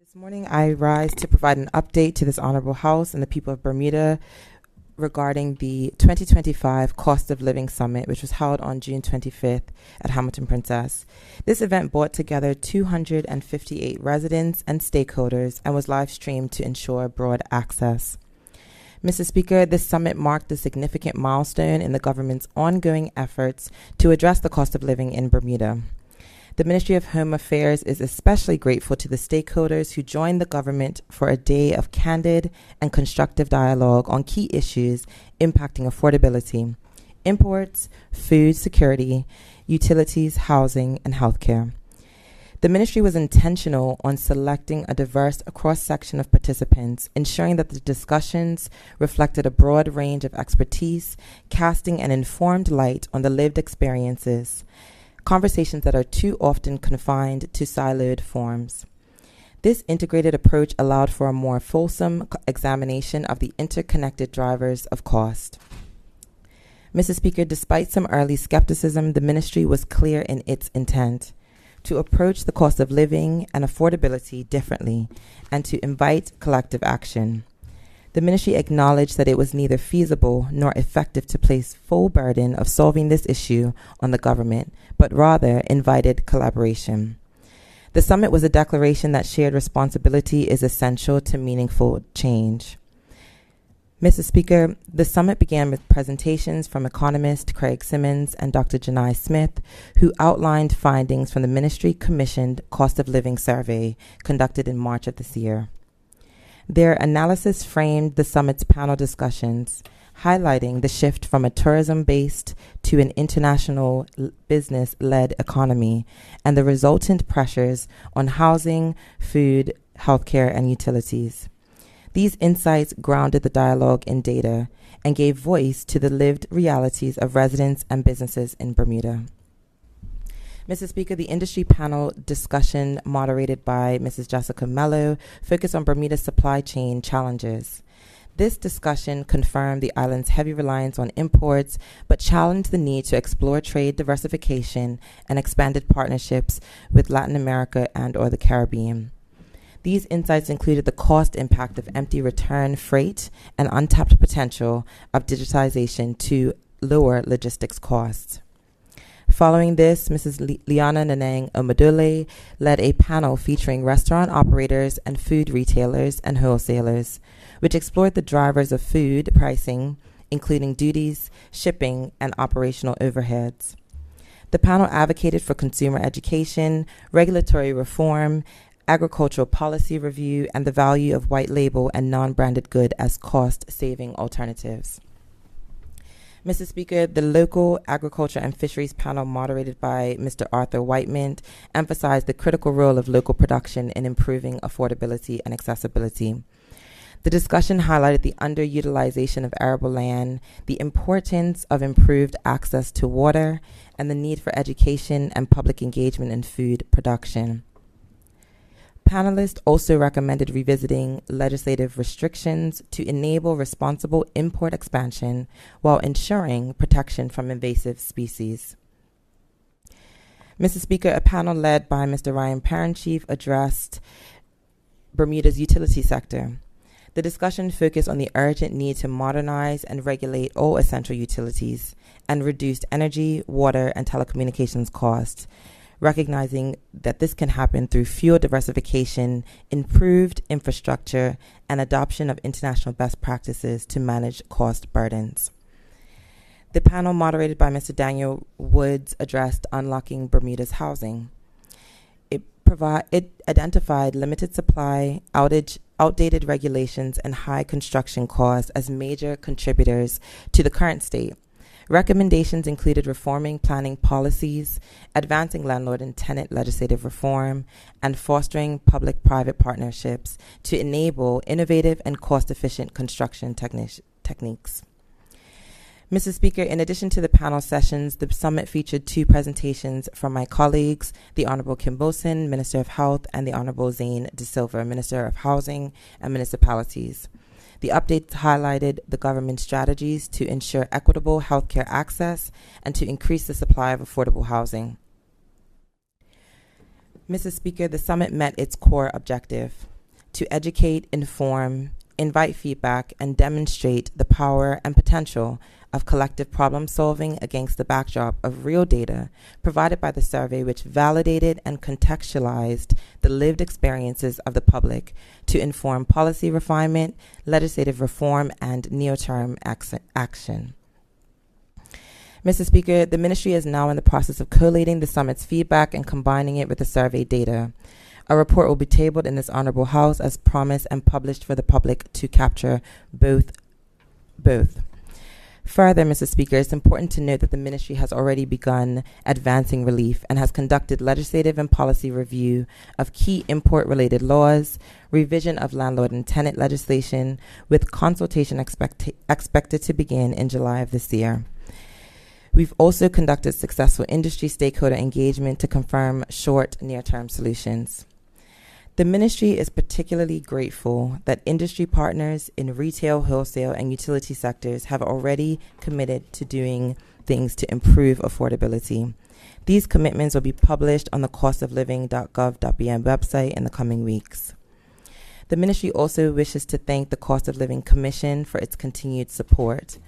This morning, I rise to provide an update to this Honorable House and the people of Bermuda regarding the 2025 Cost of Living Summit, which was held on June 25th at Hamilton Princess. This event brought together 258 residents and stakeholders and was live streamed to ensure broad access. Mr. Speaker, this summit marked a significant milestone in the government's ongoing efforts to address the cost of living in Bermuda. The Ministry of Home Affairs is especially grateful to the stakeholders who joined the government for a day of candid and constructive dialogue on key issues impacting affordability, imports, food security, utilities, housing, and healthcare. The ministry was intentional on selecting a diverse cross-section of participants, ensuring that the discussions reflected a broad range of expertise, casting an informed light on the lived experiences, conversations that are too often confined to siloed forms. This integrated approach allowed for a more fulsome examination of the interconnected drivers of cost. Mr. Speaker, despite some early skepticism, the ministry was clear in its intent to approach the cost of living and affordability differently and to invite collective action. The ministry acknowledged that it was neither feasible nor effective to place full burden of solving this issue on the government, but rather invited collaboration. The summit was a declaration that shared responsibility is essential to meaningful change. Mr. Speaker, the summit began with presentations from economist Craig Simmons and Dr. Janai Smith, who outlined findings from the ministry-commissioned cost of living survey conducted in March of this year. Their analysis framed the summit's panel discussions, highlighting the shift from a tourism-based to an international business-led economy and the resultant pressures on housing, food, healthcare, and utilities. These insights grounded the dialogue in data and gave voice to the lived realities of residents and businesses in Bermuda. Mr. Speaker, the industry panel discussion moderated by Mrs. Jessica Mello focused on Bermuda's supply chain challenges. This discussion confirmed the island's heavy reliance on imports, but challenged the need to explore trade diversification and expanded partnerships with Latin America and/or the Caribbean. These insights included the cost impact of empty return freight and untapped potential of digitization to lower logistics costs. Following this, Mrs. Liana Nanang Omadule led a panel featuring restaurant operators and food retailers and wholesalers, which explored the drivers of food pricing, including duties, shipping, and operational overheads. The panel advocated for consumer education, regulatory reform, agricultural policy review, and the value of white label and non-branded good as cost-saving alternatives. Mr. Speaker, the local agriculture and fisheries panel moderated by Mr. Arthur Whiteman emphasized the critical role of local production in improving affordability and accessibility. The discussion highlighted the underutilization of arable land, the importance of improved access to water, and the need for education and public engagement in food production. Panelists also recommended revisiting legislative restrictions to enable responsible import expansion while ensuring protection from invasive species. Mr. Speaker, a panel led by Mr. Ryan Parenchief addressed Bermuda's utility sector. The discussion focused on the urgent need to modernize and regulate all essential utilities and reduce energy, water, and telecommunications costs, recognizing that this can happen through fuel diversification, improved infrastructure, and adoption of international best practices to manage cost burdens. The panel, moderated by Mr. Daniel Woods, addressed unlocking Bermuda's housing. It identified limited supply, outdated regulations, and high construction costs as major contributors to the current state. Recommendations included reforming planning policies, advancing landlord and tenant legislative reform, and fostering public-private partnerships to enable innovative and cost-efficient construction techniques. Mr. Speaker, in addition to the panel sessions, the summit featured two presentations from my colleagues, the Honorable Kim Wilson, Minister of Health, and the Honorable Zane De Silva, Minister of Housing and Municipalities. The updates highlighted the government's strategies to ensure equitable healthcare access and to increase the supply of affordable housing. Mr. Speaker, the summit met its core objective. to educate, inform, invite feedback, and demonstrate the power and potential of collective problem solving against the backdrop of real data provided by the survey, which validated and contextualized the lived experiences of the public to inform policy refinement, legislative reform, and near-term action. Mr. Speaker, the Ministry is now in the process of collating the summit's feedback and combining it with the survey data. A report will be tabled in this Honorable House as promised and published for the public to capture both. Further, Mr. Speaker, it's important to note that the Ministry has already begun advancing relief and has conducted legislative and policy review of key import-related laws, revision of landlord and tenant legislation, with consultation expected to begin in July of this year. We've also conducted successful industry stakeholder engagement to confirm short, near-term solutions. The Ministry is particularly grateful that industry partners in retail, wholesale, and utility sectors have already committed to doing things to improve affordability. These commitments will be published on the costofliving.gov.bn website in the coming weeks. The Ministry also wishes to thank the Cost of Living Commission for its continued support,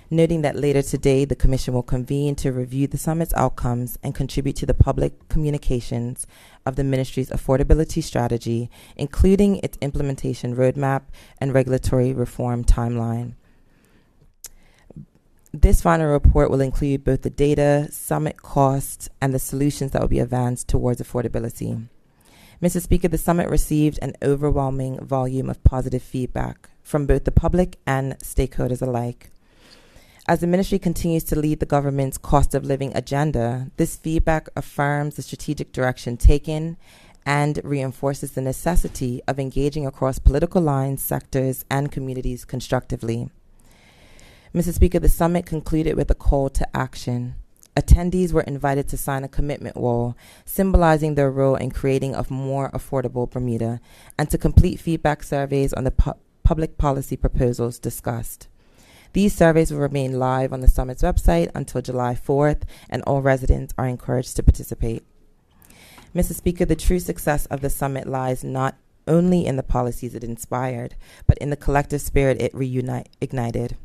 noting that later today the Commission will convene to review the summit's outcomes and contribute to the public communications of the Ministry's affordability strategy, including its implementation roadmap and regulatory reform timeline. This final report will include both the data, summit costs, and the solutions that will be advanced towards affordability. Mr. Speaker, the summit received an overwhelming volume of positive feedback from both the public and stakeholders alike. As the Ministry continues to lead the government's cost of living agenda, this feedback affirms the strategic direction taken and reinforces the necessity of engaging across political lines, sectors, and communities constructively. Mr. Speaker, the summit concluded with a call to action. Attendees were invited to sign a commitment wall, symbolizing their role in creating a more affordable Bermuda, and to complete feedback surveys on the public policy proposals discussed. These surveys will remain live on the summit's website until July 4th, and all residents are encouraged to participate. Mr. Speaker, the true success of the summit lies not only in the policies it inspired, but in the collective spirit it ignited.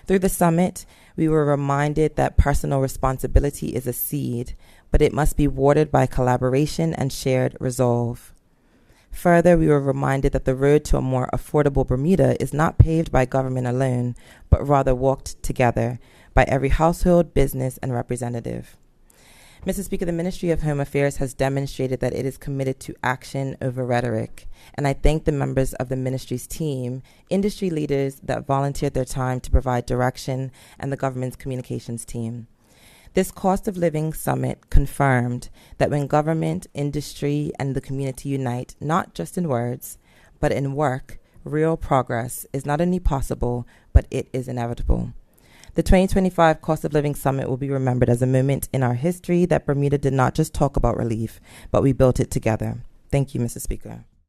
Through the summit, we were reminded that personal responsibility is a seed, but it must be watered by collaboration and shared resolve. Further, we were reminded that the road to a more affordable Bermuda is not paved by government alone, but rather walked together by every household, business, and representative. Mr. Speaker, the Ministry of Home Affairs has demonstrated that it is committed to action over rhetoric, and I thank the members of the Ministry's team, industry leaders that volunteered their time to provide direction, and the government's communications team. This cost of living summit confirmed that when government, industry, and the community unite, not just in words, but in work, real progress is not only possible, but it is inevitable. The 2025 Cost of Living Summit will be remembered as a moment in our history that Bermuda did not just talk about relief, but we built it together. Thank you, Mr. Speaker.